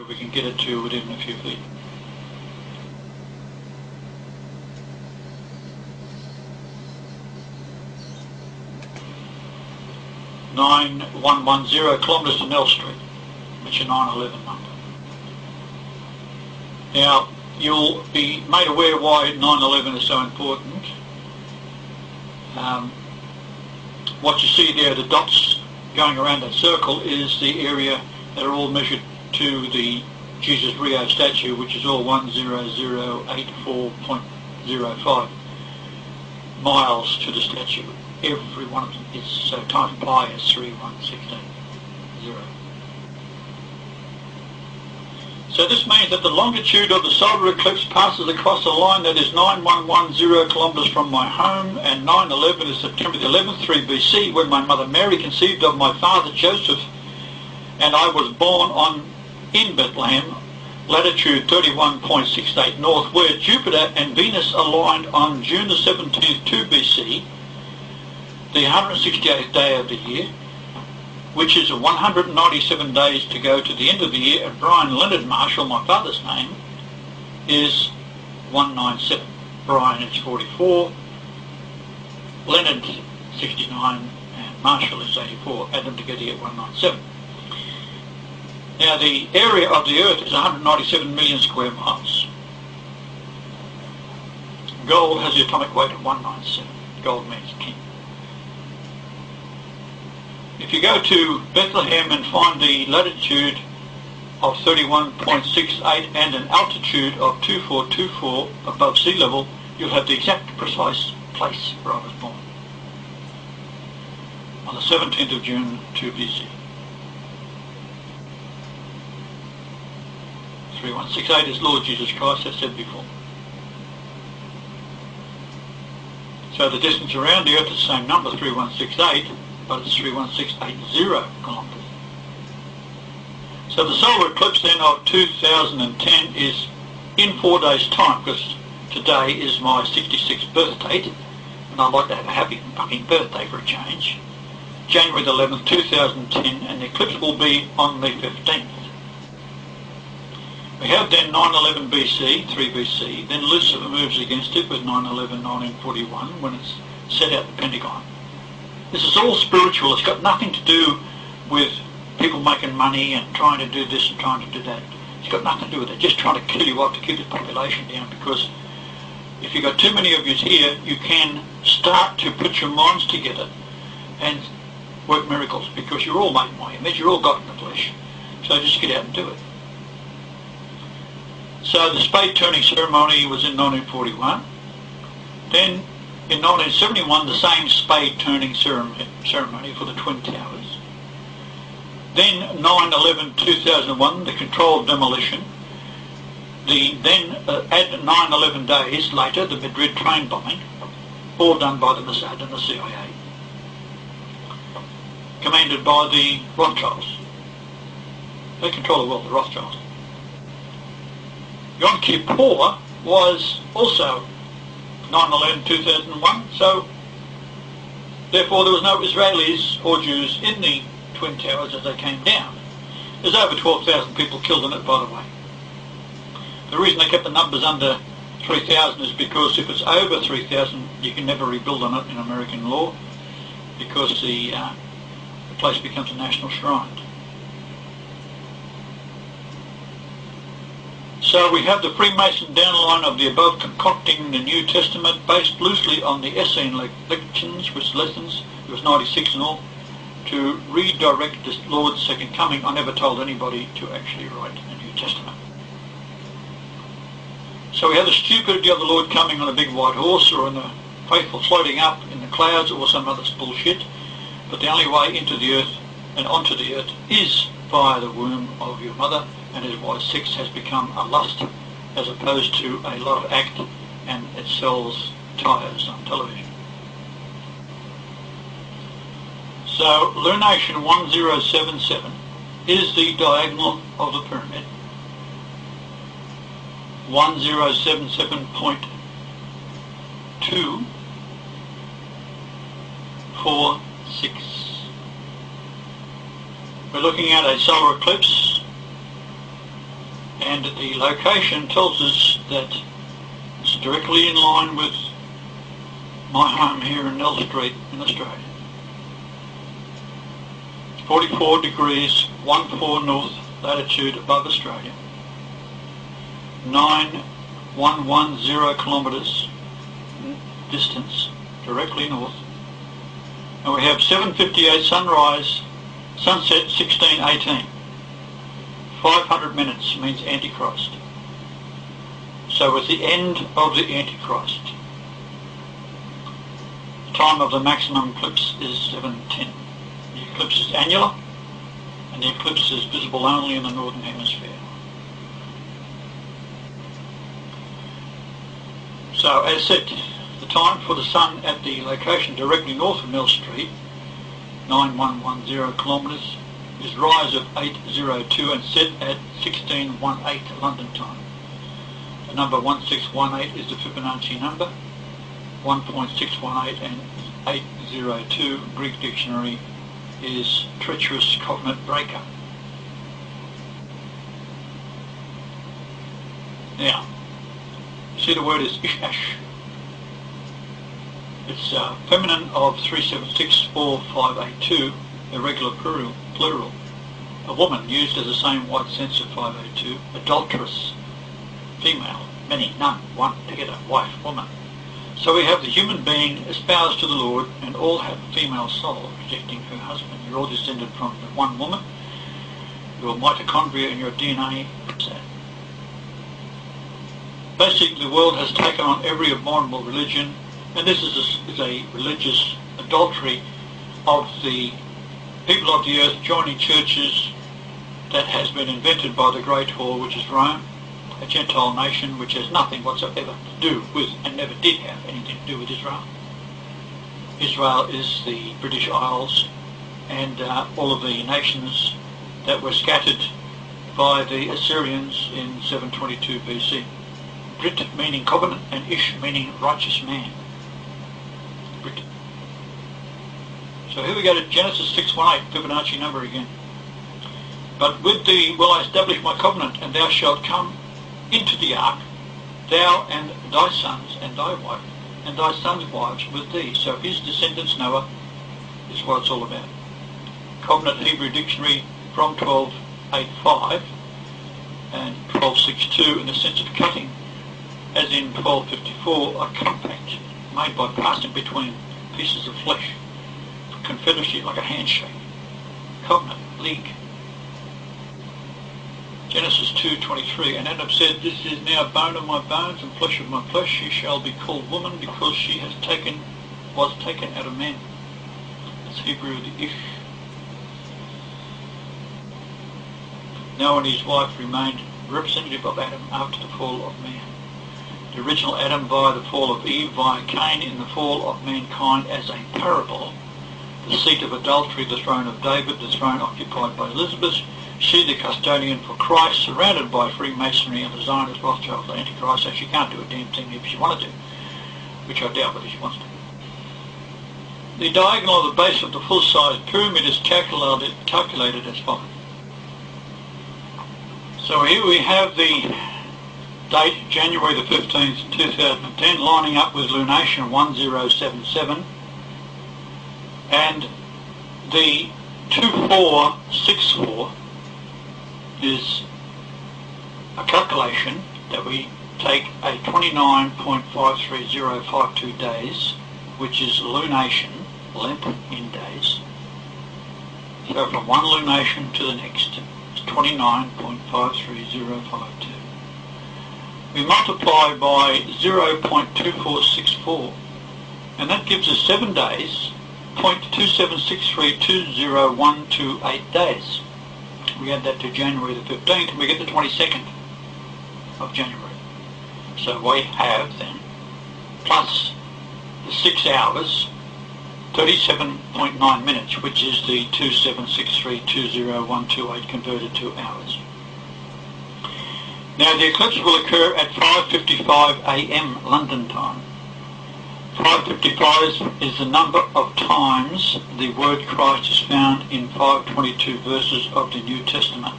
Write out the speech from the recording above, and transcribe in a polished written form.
We can get it to within a few feet. (9110) kilometres to Nell Street, which is a 911 number. Now, you'll be made aware why 911 is so important. What you see there, the dots going around that circle, is the area that are all measured to the Jesus Rio statue, which is all 10084.05 miles to the statue. Every one of them is, so times pi is 31680. So this means that the longitude of the solar eclipse passes across a line that is 9110 kilometres from my home, and 911 is September the 11th, 3 BC, when my mother Mary conceived of my father Joseph, and I was born in Bethlehem, latitude 31.68 north, where Jupiter and Venus aligned on June the 17th, 2 BC, the 168th day of the year, which is 197 days to go to the end of the year, and Brian Leonard Marshall, my father's name, is 197. Brian is 44, Leonard 69, and Marshall is 84. Add them together, you get 197. Now, the area of the Earth is 197 million square miles. Gold has the atomic weight of 197. Gold means king. If you go to Bethlehem and find the latitude of 31.68 and an altitude of 2424 above sea level, you'll have the exact precise place where I was born. On the 17th of June, 2 BC. 3168 is Lord Jesus Christ, as said before. So the distance around the Earth is the same number, 3168, but it's 31680 kilometres. So the solar eclipse then of 2010 is in 4 days' time, because today is my 66th birthday, and I'd like to have a happy fucking birthday for a change. January the 11th, 2010, and the eclipse will be on the 15th. We have then 911 BC, 3 BC, then Lucifer moves against it with 911, 1941, when it's set out the Pentagon. This is all spiritual. It's got nothing to do with people making money and trying to do this and trying to do that. It's got nothing to do with it. Just trying to kill you off to keep the population down, because if you've got too many of you here, you can start to put your minds together and work miracles, because you're all made in my image. You're all God in the flesh. So just get out and do it. So the spade turning ceremony was in 1941. Then in 1971, the same spade turning ceremony for the Twin Towers. Then 9/11/2001, the controlled demolition. Then add 9/11 days later, the Madrid train bombing, all done by the Mossad and the CIA, commanded by the Rothschilds. They control the world, the Rothschilds. Yom Kippur was also 9/11/2001, so therefore there was no Israelis or Jews in the Twin Towers as they came down. There's over 12,000 people killed in it, by the way. The reason they kept the numbers under 3,000 is because if it's over 3,000, you can never rebuild on it in American law, because the place becomes a national shrine. So we have the Freemason downline of the above concocting the New Testament based loosely on the Essene lections, which lessons, it was 96 in all, to redirect the Lord's second coming. I never told anybody to actually write a New Testament. So we have the stupidity of the Lord coming on a big white horse, or in the faithful floating up in the clouds, or some other bullshit. But the only way into the earth and onto the earth is via the womb of your mother, and is why sex has become a lust as opposed to a love act, and it sells tyres on television. So lunation 1077 is the diagonal of the pyramid. 1077.246. We're looking at a solar eclipse And the location tells us that it's directly in line with my home here in Nell Street in Australia. 44 degrees 14 north latitude above Australia. 9110 kilometres distance directly north. And we have 7:58 sunrise, sunset 16:18. 500 minutes means Antichrist. So it's the end of the Antichrist. The time of the maximum eclipse is 7:10. The eclipse is annular, and the eclipse is visible only in the northern hemisphere. So as said, the time for the sun at the location directly north of Nell Street, 9110 kilometres, is rise of 8:02 and set at 16:18 London time. The number 1618 is the Fibonacci number. 1.618 and 802 Greek dictionary is treacherous covenant breaker. Now, see the word is Ishash. It's feminine of 3764582, irregular plural. A woman used as the same white sense of 502, adulteress, female, many, none, one, together, wife, woman. So we have the human being espoused to the Lord, and all have a female soul, rejecting her husband. You're all descended from the one woman. Your mitochondria and your DNA. Basically, the world has taken on every abominable religion, and this is a religious adultery of the people of the earth joining churches that has been invented by the Great Whore, which is Rome, a Gentile nation which has nothing whatsoever to do with, and never did have anything to do with Israel. Israel is the British Isles and all of the nations that were scattered by the Assyrians in 722 BC. Brit meaning covenant and Ish meaning righteous man. Brit. So here we go to Genesis 6:18, Fibonacci number again. But with thee will I establish my covenant, and thou shalt come into the ark, thou and thy sons and thy wife, and thy sons' wives with thee. So his descendants, Noah, is what it's all about. Covenant Hebrew Dictionary from 1285 and 1262 in the sense of cutting, as in 1254, a compact made by passing between pieces of flesh. Confederacy, like a handshake. Covenant, league. Genesis 2:23, and Adam said, this is now bone of my bones and flesh of my flesh. She shall be called woman, because she was taken out of man. That's Hebrew, the Ish. Noah and his wife remained representative of Adam after the fall of man. The original Adam via the fall of Eve, via Cain in the fall of mankind as a parable. The seat of adultery, the throne of David, the throne occupied by Elizabeth. She the custodian for Christ, surrounded by Freemasonry and the Zionist Rothschild Antichrist, so she can't do a damn thing if she wanted to, which I doubt whether she wants to. The diagonal of the base of the full-size pyramid is calculated as follows. So here we have the date, January the 15th, 2010, lining up with lunation 1077, and the 2464 is a calculation that we take a 29.53052 days, which is lunation, length in days. So from one lunation to the next, it's 29.53052. We multiply by 0.2464, and that gives us 7 days, 0.276320128 days. We add that to January the 15th, and we get the 22nd of January. So we have then, plus the 6 hours, 37.9 minutes, which is the 276320128 converted to hours. Now the eclipse will occur at 5:55 a.m. London time. 555 is the number of times the word Christ is found in 522 verses of the New Testament.